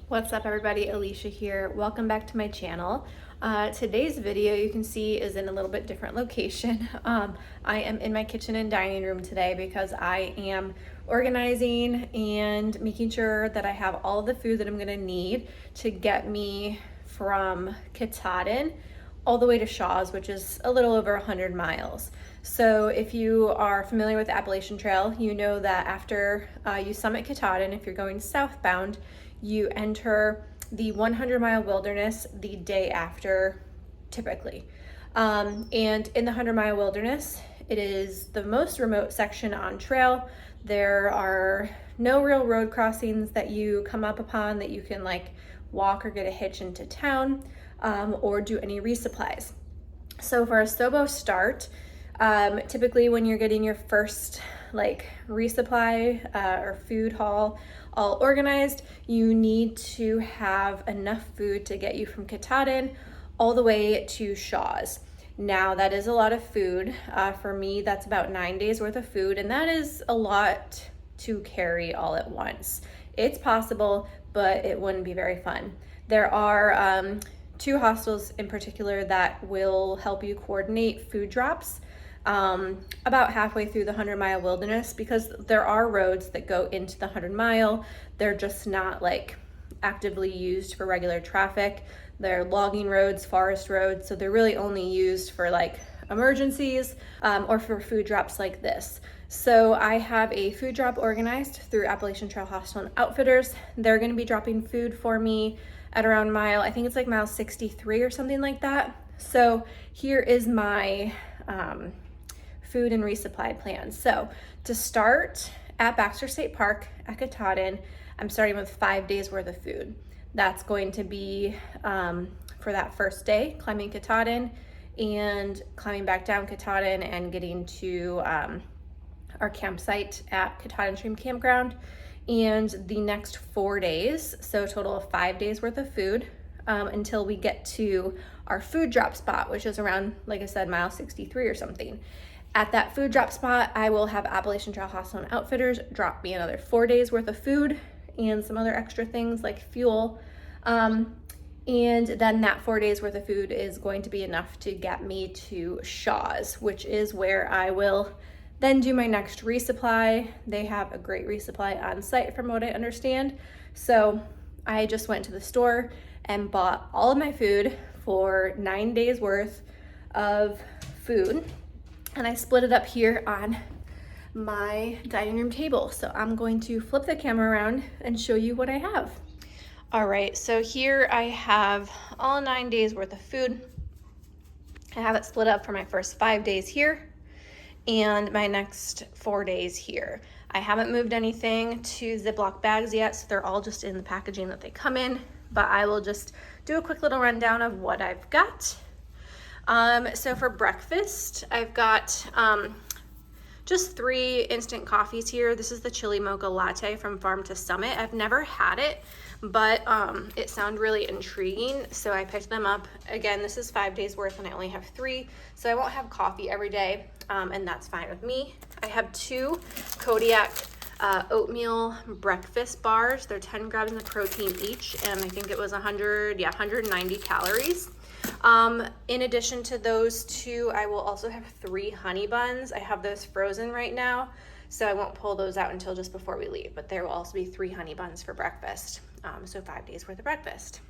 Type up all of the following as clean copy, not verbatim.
What's up everybody, Alicia here. Welcome back to my channel. Today's video, you can see, is in a little bit different location. I am in my kitchen and dining room today because I am organizing and making sure that I have all the food that I'm gonna need to get me from Katahdin all the way to Shaw's, which is a little over 100 miles. So if you are familiar with the Appalachian Trail, you know that after you summit Katahdin, if you're going southbound, you enter the 100-mile wilderness the day after, typically. And in the 100-mile wilderness, it is the most remote section on trail. There are no real road crossings that you come up upon that you can like walk or get a hitch into town, or do any resupplies. So for a SOBO start, typically when you're getting your first like resupply or food haul all organized, you need to have enough food to get you from Katahdin all the way to Shaw's. Now that is a lot of food. For me, that's about 9 days worth of food, and that is a lot to carry all at once. It's possible, but it wouldn't be very fun. There are two hostels in particular that will help you coordinate food drops about halfway through the 100-mile wilderness, because there are roads that go into the 100-mile. They're just not like actively used for regular traffic. They're logging roads, forest roads, so they're really only used for like emergencies or for food drops like this. So I have a food drop organized through Appalachian Trail Hostel and Outfitters. They're going to be dropping food for me at around mile, I think it's like mile 63 or something like that. So here is my food and resupply plan. So to start at Baxter State Park at Katahdin, I'm starting with 5 days worth of food. That's going to be for that first day, climbing Katahdin and climbing back down Katahdin and getting to our campsite at Katahdin Stream Campground. And the next 4 days, so a total of 5 days worth of food, until we get to our food drop spot, which is around, like I said, mile 63 or something. At that food drop spot, I will have Appalachian Trail Hostel and Outfitters drop me another 4 days worth of food and some other extra things like fuel. And then that 4 days worth of food is going to be enough to get me to Shaw's, which is where I will then do my next resupply. They have a great resupply on site from what I understand. So I just went to the store and bought all of my food for 9 days worth of food. And I split it up here on my dining room table. So I'm going to flip the camera around and show you what I have. All right, so here I have all 9 days worth of food. I have it split up for my first 5 days here and my next 4 days here. I haven't moved anything to Ziploc bags yet, so they're all just in the packaging that they come in, but I will just do a quick little rundown of what I've got. So for breakfast, I've got just 3 instant coffees here. This is the chili mocha latte from Farm to Summit. I've never had it, but it sounded really intriguing, so I picked them up. Again, this is 5 days worth and I only have 3, so I won't have coffee every day, and that's fine with me. I have 2 Kodiak oatmeal breakfast bars. They're 10 grams of protein each, and I think it was 190 calories. In addition to those 2, I will also have 3 honey buns. I have those frozen right now, so I won't pull those out until just before we leave, but there will also be 3 honey buns for breakfast. So 5 days worth of breakfast.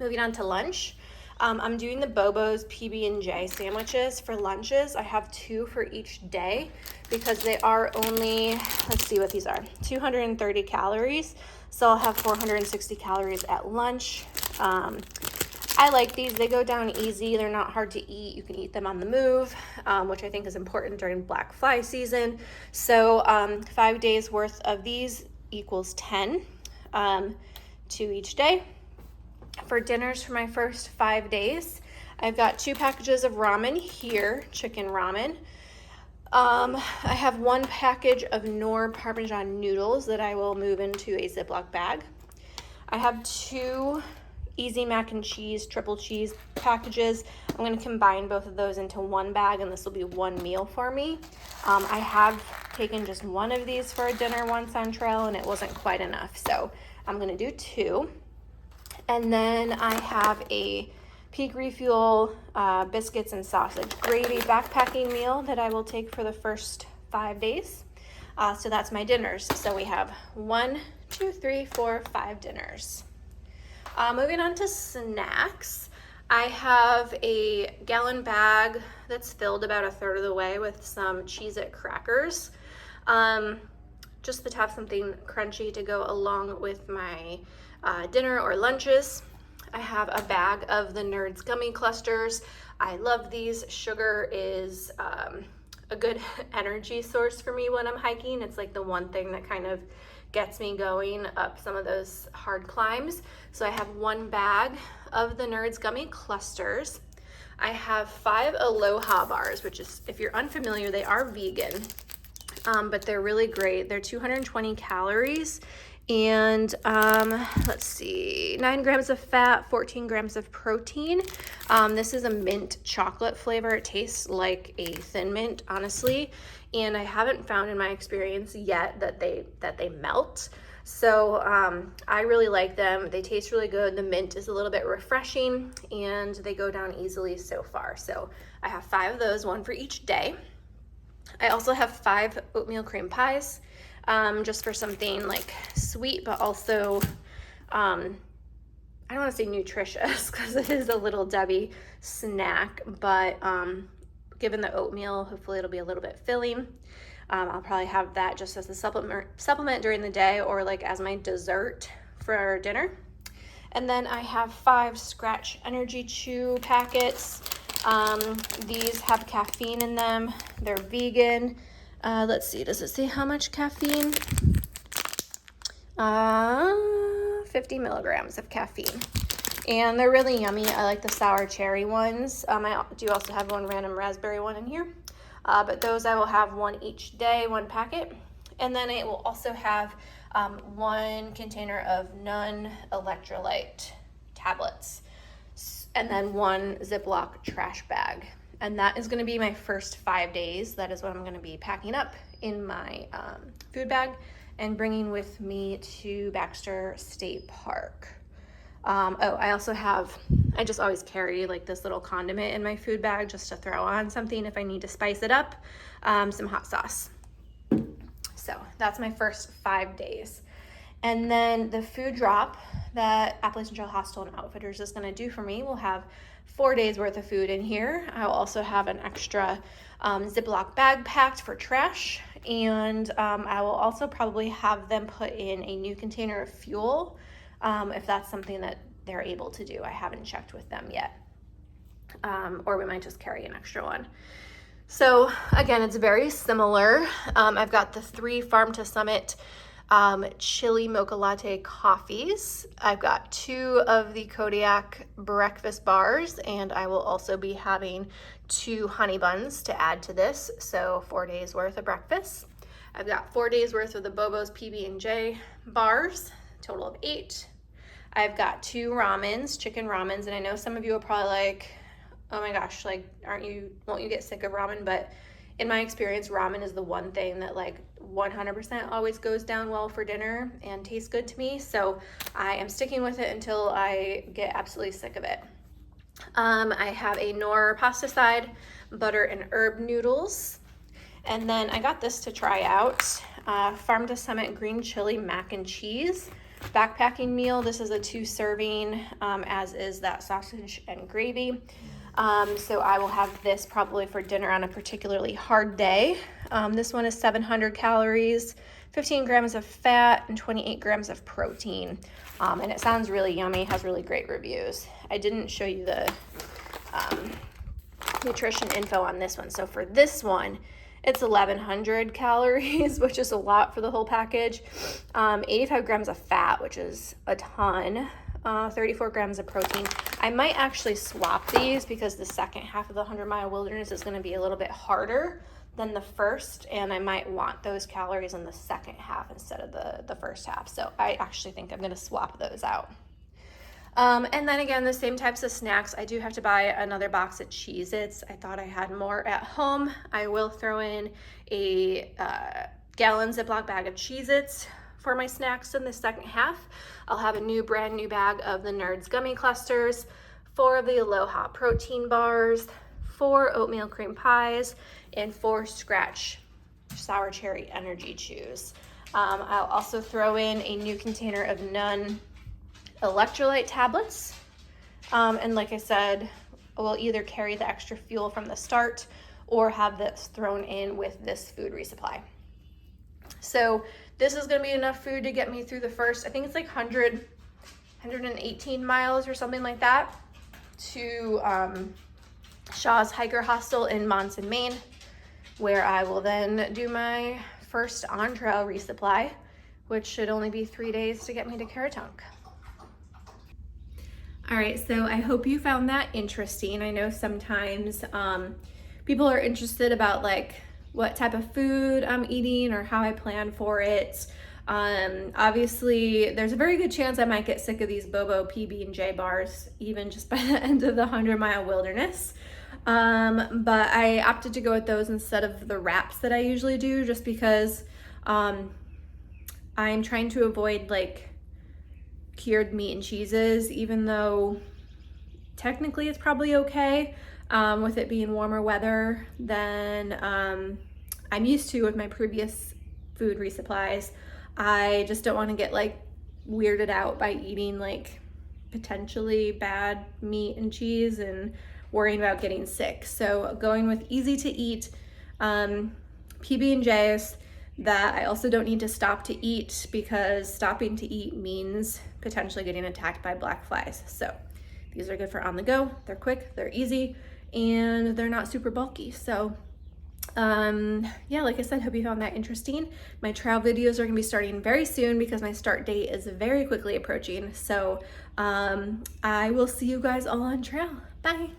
Moving on to lunch. I'm doing the Bobo's PB&J sandwiches for lunches. I have 2 for each day because they are only, let's see what these are, 230 calories. So I'll have 460 calories at lunch. I like these. They go down easy. They're not hard to eat. You can eat them on the move, which I think is important during black fly season. So 5 days worth of these equals 10 to each day. For dinners for my first 5 days, I've got 2 packages of ramen here, chicken ramen. I have 1 package of Knorr Parmesan noodles that I will move into a Ziploc bag. I have 2 Easy Mac and Cheese, triple cheese packages. I'm going to combine both of those into 1 bag, and this will be 1 meal for me. I have taken just 1 of these for a dinner once on trail, and it wasn't quite enough, so I'm going to do 2. And then I have a Peak Refuel biscuits and sausage gravy backpacking meal that I will take for the first 5 days. So that's my dinners. So we have 1, 2, 3, 4, 5 dinners. Moving on to snacks, I have a gallon bag that's filled about 1/3 of the way with some Cheez-It crackers, just to have something crunchy to go along with my dinner or lunches. I have a bag of the Nerds gummy clusters. I love these. Sugar is a good energy source for me when I'm hiking. It's like the one thing that kind of gets me going up some of those hard climbs. So I have 1 bag of the Nerds gummy clusters. I have 5 Aloha bars, which is, if you're unfamiliar, they are vegan, but they're really great. They're 220 calories. And let's see, 9 grams of fat, 14 grams of protein. This is a mint chocolate flavor. It tastes like a Thin Mint, honestly. And I haven't found in my experience yet that they melt. So I really like them. They taste really good. The mint is a little bit refreshing and they go down easily so far. So I have 5 of those, 1 for each day. I also have 5 oatmeal cream pies. Just for something like sweet, but also, I don't want to say nutritious because it is a Little Debbie snack, but given the oatmeal, hopefully it'll be a little bit filling. I'll probably have that just as a supplement during the day or like as my dessert for dinner. And then I have 5 Scratch Energy Chew packets. These have caffeine in them. They're vegan. Let's see, does it say how much caffeine? 50 milligrams of caffeine. And they're really yummy. I like the sour cherry ones. I do also have 1 random raspberry one in here. But those I will have 1 each day, 1 packet. And then it will also have 1 container of non-electrolyte tablets. And then 1 Ziploc trash bag. And that is going to be my first 5 days. That is what I'm going to be packing up in my food bag and bringing with me to Baxter State Park. I just always carry like this little condiment in my food bag just to throw on something if I need to spice it up, some hot sauce. So that's my first 5 days. And then the food drop that Appalachian Trail Hostel and Outfitters is going to do for me will have 4 days worth of food in here. I'll also have an extra Ziploc bag packed for trash. And I will also probably have them put in a new container of fuel if that's something that they're able to do. I haven't checked with them yet. Or we might just carry an extra one. So again, it's very similar. I've got the 3 Farm to Summit chili mocha latte coffees. I've got 2 of the Kodiak breakfast bars, and I will also be having 2 honey buns to add to this, so 4 days worth of breakfast. I've got 4 days worth of the Bobo's PB&J bars, total of 8. I've got 2 ramens, chicken ramens, and I know some of you are probably like, oh my gosh, like, won't you get sick of ramen? But in my experience, ramen is the one thing that like 100% always goes down well for dinner and tastes good to me. So I am sticking with it until I get absolutely sick of it. I have a Knorr pasta side, butter and herb noodles. And then I got this to try out, Farm to Summit green chili mac and cheese backpacking meal. This is a 2-serving, as is that sausage and gravy. So I will have this probably for dinner on a particularly hard day. This one is 700 calories, 15 grams of fat, and 28 grams of protein. And it sounds really yummy, has really great reviews. I didn't show you the nutrition info on this one. So for this one, it's 1,100 calories, which is a lot for the whole package. 85 grams of fat, which is a ton. 34 grams of protein. I might actually swap these because the second half of the 100-mile wilderness is going to be a little bit harder than the first, and I might want those calories in the second half instead of the first half. So I actually think I'm going to swap those out. And then again, the same types of snacks. I do have to buy another box of Cheez-Its. I thought I had more at home. I will throw in a gallon Ziploc bag of Cheez-Its For my snacks in the second half, I'll have a brand new bag of the Nerds gummy clusters, 4 of the Aloha protein bars, 4 oatmeal cream pies, and 4 Scratch sour cherry energy chews. I'll also throw in a new container of Nun electrolyte tablets. And like I said, we'll either carry the extra fuel from the start or have this thrown in with this food resupply. So this is gonna be enough food to get me through the first, I think it's like 118 miles or something like that, to Shaw's Hiker Hostel in Monson, Maine, where I will then do my first on-trail resupply, which should only be 3 days to get me to Caratunk. All right, so I hope you found that interesting. I know sometimes people are interested about like what type of food I'm eating or how I plan for it. Obviously, there's a very good chance I might get sick of these Bobo PB&J bars, even just by the end of the 100-mile wilderness. But I opted to go with those instead of the wraps that I usually do, just because I'm trying to avoid like cured meat and cheeses, even though technically it's probably okay with it being warmer weather than I'm used to with my previous food resupplies. I just don't want to get like weirded out by eating like potentially bad meat and cheese and worrying about getting sick. So going with easy to eat PB&Js that I also don't need to stop to eat, because stopping to eat means potentially getting attacked by black flies. So these are good for on the go. They're quick, they're easy, and they're not super bulky. So yeah, like I said, hope you found that interesting. My trail videos are gonna be starting very soon because my start date is very quickly approaching. So I will see you guys all on trail. Bye.